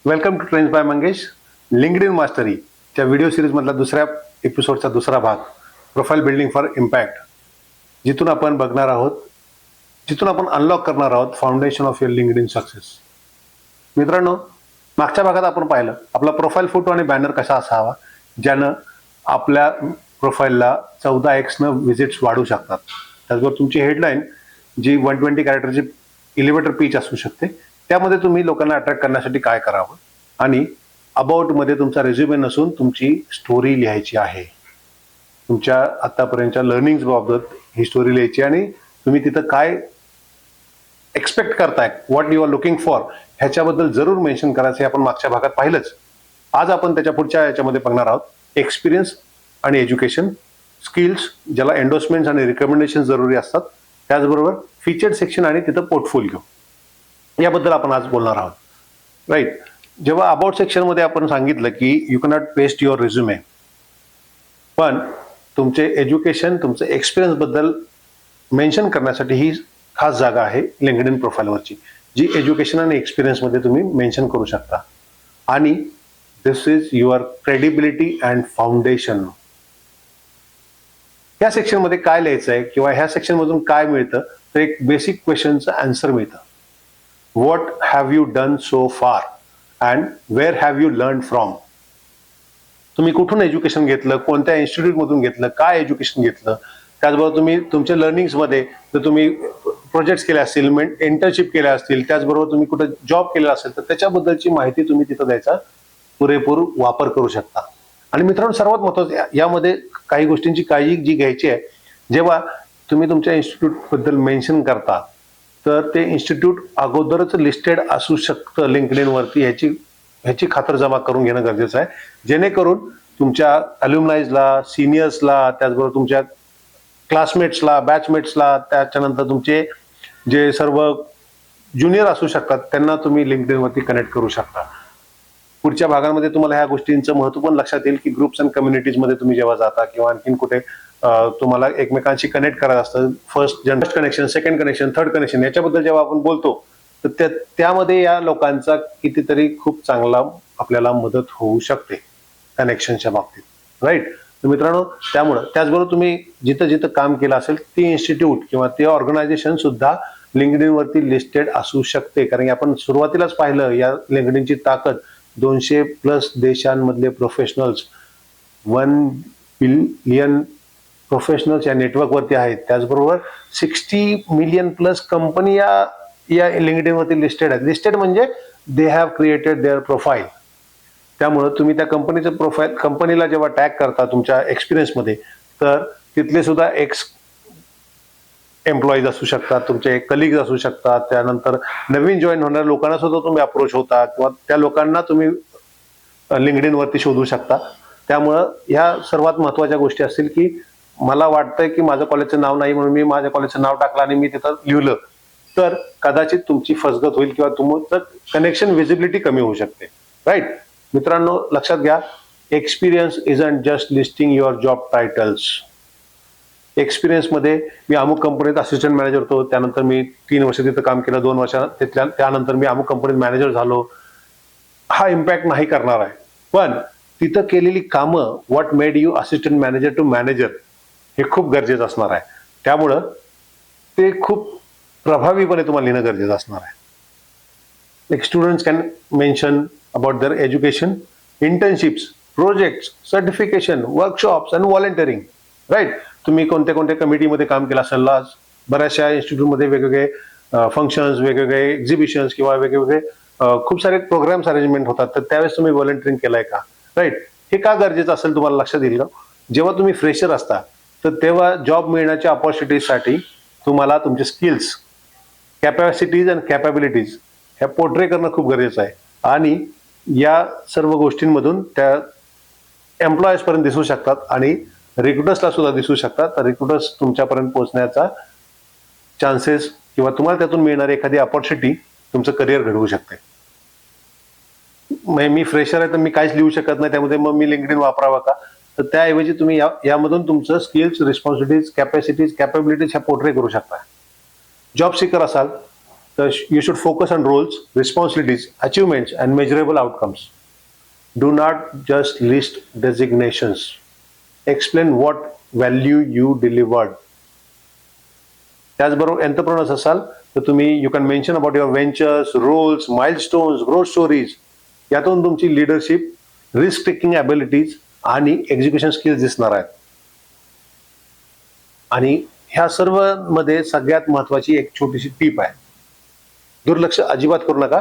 Welcome to trends by Mangesh. LinkedIn मास्टरीच्या video सिरीजमधला दुसऱ्या एपिसोडचा दुसरा भाग, प्रोफाईल बिल्डिंग फॉर इम्पॅक्ट, जिथून आपण बघणार आहोत, जिथून आपण अनलॉक करणार आहोत foundation of your LinkedIn success. मित्रांनो, मागच्या भागात आपण पाहिलं आपला प्रोफाईल फोटो आणि बॅनर कसा असावा ज्यानं आपल्या प्रोफाईलला 14x न व्हिजिट्स वाढू शकतात. त्याचबरोबर तुमची हेडलाईन जी 120 कॅरेक्टरची एलिव्हेटर पीच असू शकते, त्यामध्ये तुम्ही लोकांना अट्रॅक्ट करण्यासाठी काय करावं, आणि अबाउटमध्ये तुमचा रेझ्युमे नसून तुमची स्टोरी लिहायची आहे. तुमच्या आतापर्यंतच्या लर्निंग्स बाबत ही स्टोरी लिहायची आणि तुम्ही तिथं काय एक्सपेक्ट करताय, what you are looking for, ह्याच्याबद्दल जरूर मेन्शन करायचं. हे आपण मागच्या भागात पाहिलंच. आज आपण त्याच्या पुढच्या याच्यामध्ये बघणार आहोत एक्सपिरियन्स आणि एज्युकेशन, स्किल्स ज्याला एंडोर्समेंट्स आणि रिकमेंडेशन जरुरी असतात, त्याचबरोबर फीचर्ड सेक्शन आणि तिथं पोर्टफोलिओ, याबद्दल आपण आज बोलणार आहोत. राईट. जेव्हा अबाउट सेक्शनमध्ये आपण सांगितलं की you cannot paste your resume, पण तुमचे एज्युकेशन, तुमचं एक्सपिरियन्स बद्दल मेन्शन करण्यासाठी ही खास जागा आहे लिंक्डइन प्रोफाईलवरची, जी एज्युकेशन आणि एक्सपिरियन्समध्ये तुम्ही मेन्शन करू शकता. आणि this is your credibility and foundation. या सेक्शनमध्ये काय लिहायचं आहे किंवा ह्या सेक्शनमधून काय मिळतं, तर एक बेसिक क्वेश्चनचं आन्सर मिळतं. What have you done so far and where have you learn from. तुम्ही कुठून एज्युकेशन घेतलं, कोणत्या इन्स्टिट्यूटमधून घेतलं, काय एज्युकेशन घेतलं. त्याचबरोबर तुम्ही तुमच्या लर्निंग्समध्ये जर तुम्ही प्रोजेक्ट्स केले असतील, इंटर्नशिप केल्या असतील, त्याचबरोबर तुम्ही कुठं जॉब केलेला असेल तर त्याच्याबद्दलची माहिती तुम्ही तिथं द्यायचा पुरेपूर वापर करू शकता. आणि मित्रांनो, सर्वात महत्त्वाचं यामध्ये काही गोष्टींची काळजी जी घ्यायची आहे, जेव्हा तुम्ही तुमच्या इन्स्टिट्यूटबद्दल मेन्शन करता तर ते इन्स्टिट्यूट अगोदरच लिस्टेड असू शकतं लिंक्डइनवरती, ह्याची खातरजमा करून घेणं गरजेचं आहे, जेणेकरून तुमच्या अल्युमनाईजला, सिनियर्सला, त्याचबरोबर तुमच्या क्लासमेट्सला, बॅचमेट्सला, त्याच्यानंतर तुमचे जे सर्व ज्युनियर असू शकतात त्यांना तुम्ही लिंक्डइनवरती कनेक्ट करू शकता. पुढच्या भागांमध्ये तुम्हाला ह्या गोष्टींचं महत्त्व पण लक्षात येईल की ग्रुप्स अँड कम्युनिटीजमध्ये तुम्ही जेव्हा जाता किंवा आणखीन कुठे तुम्हाला एकमेकांशी कनेक्ट करायचं असतं, first connection, second connection, third connection, याच्याबद्दल जेव्हा आपण बोलतो तर त्यामध्ये या लोकांचा कितीतरी खूप चांगला आपल्याला मदत होऊ शकते कनेक्शनच्या बाबतीत. राईट. तर मित्रांनो, त्याचबरोबर तुम्ही जिथं जिथं काम केलं असेल ती इन्स्टिट्यूट किंवा ते ऑर्गनायझेशन सुद्धा लिंक्डइनवरती लिस्टेड असू शकते. कारण की आपण सुरुवातीलाच पाहिलं या लिंक्डइनची ताकद, 200+ देशांमधले प्रोफेशनल्स, 1 बिलियन प्रोफेशनल्स या नेटवर्कवरती आहेत. त्याचबरोबर 60 मिलियन+ कंपनी या लिंक्डइनवरती लिस्टेड आहेत. लिस्टेड म्हणजे they have created their profile. त्यामुळं तुम्ही त्या कंपनीचं प्रोफाईल, कंपनीला जेव्हा टॅग करता तुमच्या एक्सपिरियन्समध्ये, तर तिथले सुद्धा एक्स एम्प्लॉईज असू शकतात, तुमचे कलिग्स असू शकतात, त्यानंतर नवीन जॉईन होणाऱ्या लोकांना सुद्धा तुम्ही अप्रोच होता किंवा त्या लोकांना तुम्ही लिंक्डइनवरती शोधू शकता. त्यामुळं ह्या सर्वात महत्त्वाच्या गोष्टी असतील की मला वाटतंय की माझं कॉलेजचं नाव नाही म्हणून मी माझ्या कॉलेजचं नाव टाकलं आणि मी तिथं लिहिलं तर कदाचित तुमची फसगत होईल किंवा तुमचं कनेक्शन व्हिजिबिलिटी कमी होऊ शकते. राईट. मित्रांनो, लक्षात घ्या, experience isn't just listing your job titles. एक्सपिरियन्समध्ये मी अमुक कंपनीत असिस्टंट मॅनेजर होतो, त्यानंतर मी 3 वर्ष तिथं काम केलं, 2 वर्ष त्यानंतर मी अमुक कंपनीत मॅनेजर झालो, हा इम्पॅक्ट नाही करणार आहे. पण तिथं केलेली कामं, what made you assistant manager to manager, हे खूप गरजेचं असणार आहे. त्यामुळं ते खूप प्रभावीपणे तुम्हाला लिहिणं गरजेचं असणार आहे. Like students can mention about their education, internships, projects, certification, workshops and volunteering. Right. तुम्ही कोणत्या कोणत्या कमिटीमध्ये काम केलं असेल, बऱ्याचशा इन्स्टिट्यूटमध्ये वेगवेगळे फंक्शन्स, वेगवेगळे एक्झिबिशन्स किंवा वेगवेगळे खूप सारे प्रोग्राम्स अरेंजमेंट होतात, तर त्यावेळेस तुम्ही व्हॉलंटिअरिंग केलंय का. राईट. हे का गरजेचं असेल तुम्हाला लक्षात येईल का, जेव्हा तुम्ही फ्रेशर असता तर तेव्हा जॉब मिळण्याच्या अपॉर्च्युनिटीजसाठी तुम्हाला तुमचे स्किल्स, कॅपॅसिटीज अँड कॅपॅबिलिटीज ह्या पोर्ट्रे करणं खूप गरजेचं आहे. आणि या सर्व गोष्टींमधून त्या एम्प्लॉयर्सपर्यंत दिसू शकतात आणि रिक्रुटर्सला सुद्धा दिसू शकतात. तर रिक्रुटर्स तुमच्यापर्यंत पोहोचण्याचा चान्सेस किंवा तुम्हाला त्यातून मिळणारी एखादी अपॉर्च्युनिटी तुमचं करिअर घडवू शकते. मी फ्रेशर आहे तर मी काहीच लिहू शकत नाही, त्यामध्ये मग मी लिंक्डइन वापरावा का, तर त्याऐवजी तुम्ही यामधून तुमचं स्किल्स, रिस्पॉन्सिबिलिटीज, कॅपॅसिटीज, कॅपॅबिलिटीज ह्या पोर्ट्रे करू शकता. जॉब सीकर असाल तर you should focus on roles, responsibilities, achievements, and measurable outcomes. Do not just list designations. Explain what value you delivered. त्याचबरोबर एंटरप्रेन्योर्स असाल तर तुम्ही you can mention about your ventures, roles, milestones, growth stories. यातून तुमची leadership, risk taking abilities आणि execution skills दिसणार आहेत. आणि ह्या सर्व मध्ये सगळ्यात महत्वाची एक छोटीशी टीप आहे, दुर्लक्ष अजिबात करू नका.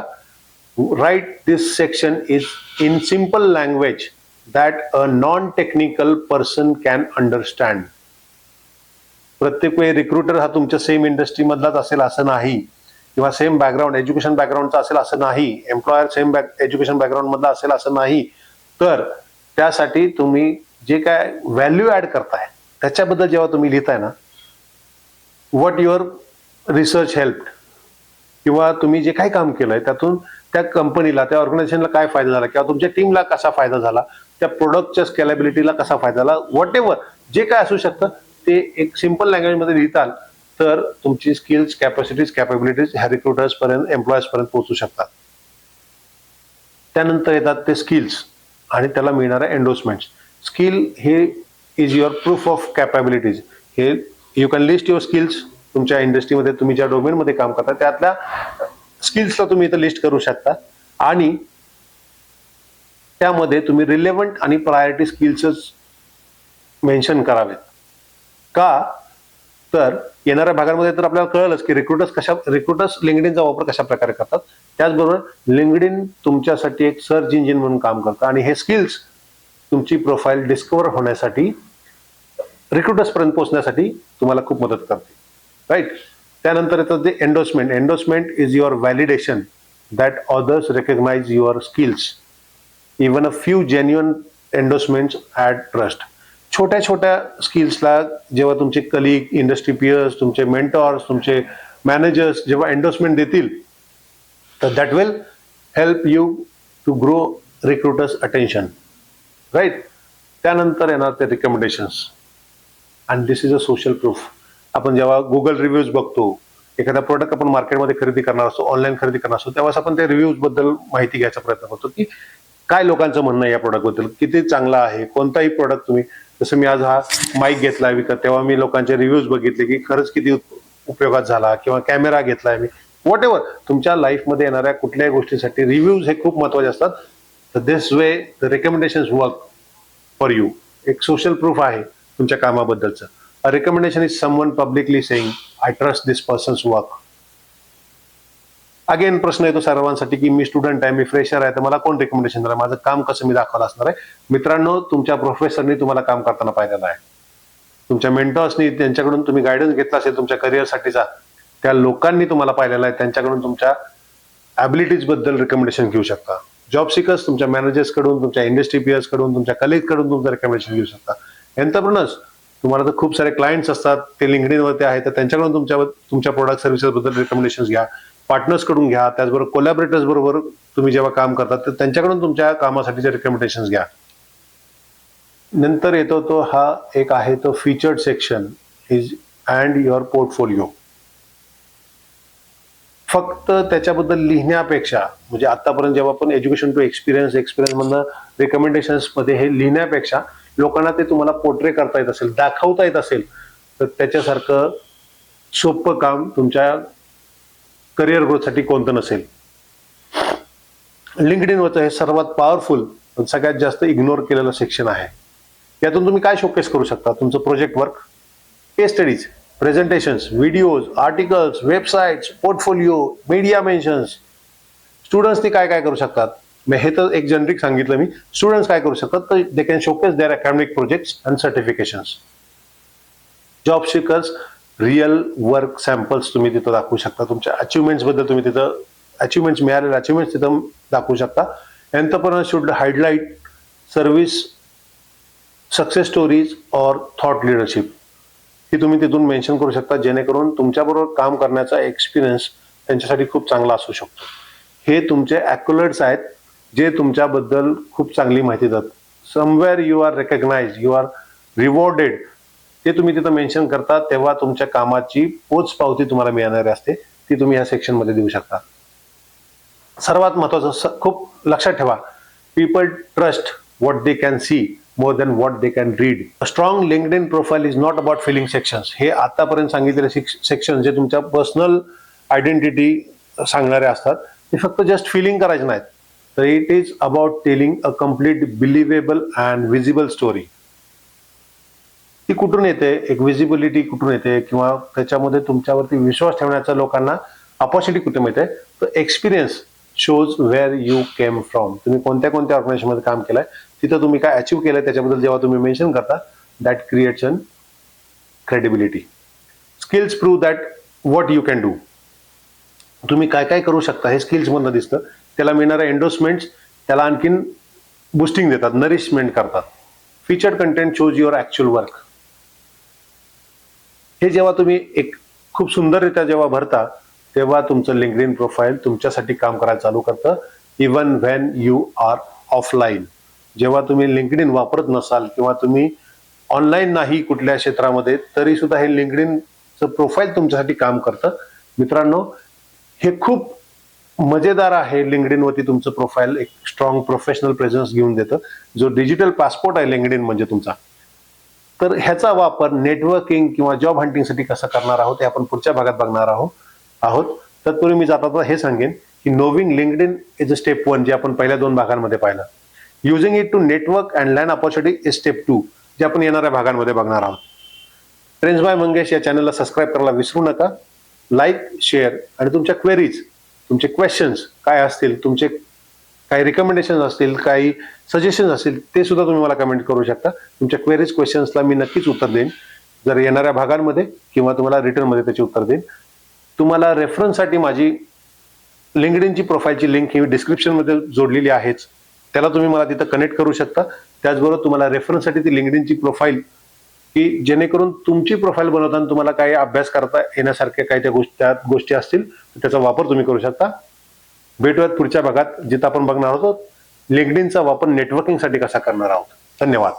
Write this section is in simple language that a non technical person can understand. प्रत्येक वेळी रिक्रुटर हा तुमच्या सेम इंडस्ट्री मधलाच असेल असं नाही, किंवा सेम बॅकग्राऊंड, एज्युकेशन बॅकग्राऊंडचा असेल असं नाही, एम्प्लॉयर सेम एज्युकेशन बॅकग्राऊंड मधला असेल असं नाही. तर त्यासाठी तुम्ही जे काय व्हॅल्यू ऍड करताय त्याच्याबद्दल जेव्हा तुम्ही लिहिताय ना, व्हॉट युअर रिसर्च हेल्प, किंवा तुम्ही जे काही काम केलंय त्यातून त्या कंपनीला, त्या ऑर्गनायझेशनला काय फायदा झाला, किंवा तुमच्या टीमला कसा फायदा झाला, त्या प्रोडक्टच्या स्केलेबिलिटीला कसा फायदा झाला, व्हॉट एव्हर जे काय असू शकतं ते एक सिंपल लँग्वेजमध्ये लिहिताल तर तुमची स्किल्स, कॅपॅसिटीज, कॅपेबिलिटीज ह्या रिक्रुटर्स पर्यंत, एम्प्लॉयर्स पर्यंत पोहोचू शकतात. त्यानंतर येतात ते स्किल्स आणि त्याला मिळणाऱ्या एंडोर्समेंट्स. स्किल हे is your proof of capabilities. हे you can list your skills. तुमच्या इंडस्ट्रीमध्ये तुम्ही ज्या डोमेनमध्ये काम करता त्यातल्या स्किल्सला तुम्ही इथं लिस्ट करू शकता, आणि त्यामध्ये तुम्ही रिलेव्हंट आणि प्रायोरिटी स्किल्सच मेन्शन करावेत. का तर येणाऱ्या भागांमध्ये तर आपल्याला कळलंच की रिक्रुटर्स लिंक्डइनचा वापर कशा प्रकारे करतात. त्याचबरोबर लिंक्डइन तुमच्यासाठी एक सर्च इंजिन म्हणून काम करतं, आणि हे स्किल्स तुमची प्रोफाईल डिस्कवर होण्यासाठी, रिक्रुटर्स पर्यंत पोहोचण्यासाठी तुम्हाला खूप मदत करते. राईट. त्यानंतर येतं ते endorsement. Endorsement is your validation that others recognise your skills. Even a few genuine endorsements add trust. छोट्या छोट्या स्किल्सला जेव्हा तुमचे कलिग, इंडस्ट्री पियर्स, तुमचे मेंटॉर्स, तुमचे मॅनेजर्स जेव्हा एंडोर्समेंट देतील तर that will help you to grow recruiters attention. Right. त्यानंतर येणार ते recommendations, and this is a social proof. आपण जेव्हा गुगल रिव्ह्यूज बघतो, एखादा प्रोडक्ट आपण मार्केटमध्ये खरेदी करणार असतो, ऑनलाईन खरेदी करणार असतो, तेव्हाच आपण त्या रिव्ह्यूज बद्दल माहिती घ्यायचा प्रयत्न करतो की काय लोकांचं म्हणणं आहे या प्रोडक्टबद्दल, किती चांगला आहे. कोणताही प्रोडक्ट तुम्ही, जसं मी आज हा माईक घेतलाय विकत, तेव्हा मी लोकांचे रिव्ह्यूज बघितले की खरंच किती उपयोगात झाला, किंवा कॅमेरा घेतलाय मी, व्हॉट एव्हर तुमच्या लाईफमध्ये येणाऱ्या कुठल्याही गोष्टीसाठी रिव्ह्यूज हे खूप महत्वाचे असतात. तर this way the recommendations work for you. एक सोशल प्रूफ आहे तुमच्या कामाबद्दलचं. A recommendation is someone publicly saying I trust this person's work. Again प्रश्न येतो सर्वांसाठी की मी स्टुडंट आहे, मी फ्रेशर आहे, तर मला कोण रिकमेंडेशन देणार, माझं काम कसं मी दाखवलं असणार आहे. मित्रांनो, तुमच्या प्रोफेसरनी तुम्हाला काम करताना पाहिलेलं आहे, तुमच्या मेंटॉर्सनी, त्यांच्याकडून तुम्ही गायडन्स घेतला असेल तुमच्या करिअरसाठीचा, त्या लोकांनी तुम्हाला पाहिलेलं आहे, त्यांच्याकडून तुमच्या ॲबिलिटीज बद्दल रिकमेंडेशन घेऊ शकता. जॉब सिकर्स तुमच्या मॅनेजर्स कडून, तुमच्या इंडस्ट्री पियर्स कडून, तुमच्या कलिग कडून तुमचं रिकमेंडेशन घेऊ शकता. एंटरप्रेन्योर्स, तुम्हाला तर खूप सारे क्लायंट्स असतात, ते लिंक्डइन वरती आहेत, तर त्यांच्याकडून तुमच्या प्रोडक्ट सर्व्हिसेस बद्दल रिकमेंडेशन घ्या. पार्टनर्स कडून घ्या. त्याचबरोबर कोलॅबरेटर्स बरोबर तुम्ही जेव्हा काम करता तर त्यांच्याकडून तुमच्या कामासाठीचे रिकमेंडेशन घ्या. नंतर येतो तो हा एक आहे तो featured section is and your portfolio. फक्त त्याच्याबद्दल लिहिण्यापेक्षा, म्हणजे आतापर्यंत जेव्हा आपण एज्युकेशन टू एक्सपिरियन्स मधनं रिकमेंडेशन्स मध्ये हे लिहिण्यापेक्षा लोकांना ते तुम्हाला पोर्ट्रे करता येत असेल, दाखवता येत असेल, तर त्याच्यासारखं सोपं काम तुमच्या करिअर ग्रोथसाठी कोणतं नसेल. लिंक्डइनवरचं हे सर्वात पॉवरफुल पण सगळ्यात जास्त इग्नोर केलेलं सेक्शन आहे. यातून तुम्ही काय शोकेस करू शकता? तुमचं project work, case studies, presentations, videos, articles, websites, portfolio, media mentions. स्टुडंट्सनी काय काय करू शकतात? मी हे तर एक जनरिक सांगितलं मी. स्टुडंट्स काय करू शकतात तर they can showcase their academic projects and certifications. Job seekers real work samples तुम्ही तिथं दाखवू शकता. तुमच्या अचिव्हमेंट्स बद्दल तुम्ही तिथं अचिव्हमेंट्स मिळालेले अचिव्हमेंट्स तिथं दाखवू शकता. Entrepreneur should highlight service success stories और थॉट लिडरशिप. ही तुम्ही तिथून मेन्शन करू शकता, जेणेकरून तुमच्याबरोबर काम करण्याचा एक्सपिरियन्स त्यांच्यासाठी खूप चांगला असू शकतो. हे तुमचे ॲक्युलेट्स आहेत जे तुमच्याबद्दल खूप चांगली माहिती देतात. Somewhere you are recognise, you are rewarded, ते तुम्ही तिथं मेन्शन करता, तेव्हा तुमच्या कामाची पोचपावती तुम्हाला मिळणार असते. ती तुम्ही ह्या सेक्शनमध्ये देऊ शकता. सर्वात महत्वाचं खूप लक्षात ठेवा, people trust what they can see more than what they can read. A strong LinkedIn profile is not about filling sections. हे आतापर्यंत सांगितलेले सेक्शन जे तुमच्या पर्सनल आयडेंटिटी सांगणारे असतात ते फक्त जस्ट फिलिंग करायचे नाहीत, तर it is about telling a complete believable and visible story. ती कुठून येते, एक विजिबिलिटी कुठून येते किंवा त्याच्यामध्ये तुमच्यावरती विश्वास ठेवण्याचा लोकांना अपॉर्च्युनिटी कुठे मिळते, तर experience shows where you came from. तुम्ही कोणत्या कोणत्या ऑर्गनायझेशनमध्ये काम केलंय, तिथं तुम्ही काय अचीव्ह केलंय त्याच्याबद्दल जेव्हा तुम्ही मेन्शन करता, that creates an credibility. Skills prove that what you can do. तुम्ही काय काय करू शकता हे स्किल्स मधनं दिसतं. त्याला मिळणारे एंडोर्समेंट्स त्याला आणखीन बुस्टिंग देतात, नरिशमेंट करतात. Featured content shows your actual work. हे जेव्हा तुम्ही एक खूप सुंदररित्या जेव्हा भरता, तेव्हा तुमचं लिंक्डइन प्रोफाईल तुमच्यासाठी काम करायला चालू करतं, even when you are offline. जेव्हा तुम्ही लिंक्डइन वापरत नसाल किंवा तुम्ही ऑनलाईन नाही कुठल्या क्षेत्रामध्ये, तरी सुद्धा हे लिंक्डइनचं प्रोफाईल तुमच्यासाठी काम करतं. मित्रांनो, हे खूप मजेदार आहे. लिंक्डइनवरती तुमचं प्रोफाईल एक स्ट्रॉंग प्रोफेशनल प्रेझेन्स घेऊन देतं, जो डिजिटल पासपोर्ट आहे लिंक्डइन म्हणजे तुमचा. तर ह्याचा वापर नेटवर्किंग किंवा जॉब हंटिंगसाठी कसा करणार आहोत हे आपण पुढच्या भागात बघणार आहोत. तत्पूर्वी मी जाता हे सांगेन की knowing LinkedIn is a step 1, जे आपण पहिल्या 2 भागांमध्ये पाहिलं. Using it to network and learn opportunity is step 2, जे आपण येणाऱ्या भागांमध्ये बघणार आहोत. ट्रेंड्स बाय मंगेश या चॅनलला सबस्क्राईब करायला विसरू नका. लाईक, शेअर आणि तुमच्या क्वेरीज, तुमचे क्वेश्चन्स काय असतील, तुमचे काही रिकमेंडेशन असतील, काही सजेशन असतील, ते सुद्धा तुम्ही मला कमेंट करू शकता. तुमच्या क्वेरीज, क्वेश्चन्सला मी नक्कीच उत्तर देईन, जर येणाऱ्या भागांमध्ये किंवा तुम्हाला रिटर्नमध्ये त्याचे उत्तर देईन. तुम्हाला रेफरन्ससाठी माझी लिंक्डइनची प्रोफाईलची लिंक ही डिस्क्रिप्शनमध्ये जोडलेली आहेच, त्याला तुम्ही मला तिथं कनेक्ट करू शकता. त्याचबरोबर तुम्हाला रेफरन्ससाठी ती लिंक्डइनची प्रोफाईल, की जेणेकरून तुमची प्रोफाईल बनवताना तुम्हाला काही अभ्यास करता येण्यासारख्या काही त्या गोष्टी असतील, त्याचा वापर तुम्ही करू शकता. भेटूयात पुढच्या भागात, जिथं आपण बघणार आहोत लिंक्डइनचा वापर नेटवर्किंगसाठी कसा करणार आहोत. धन्यवाद.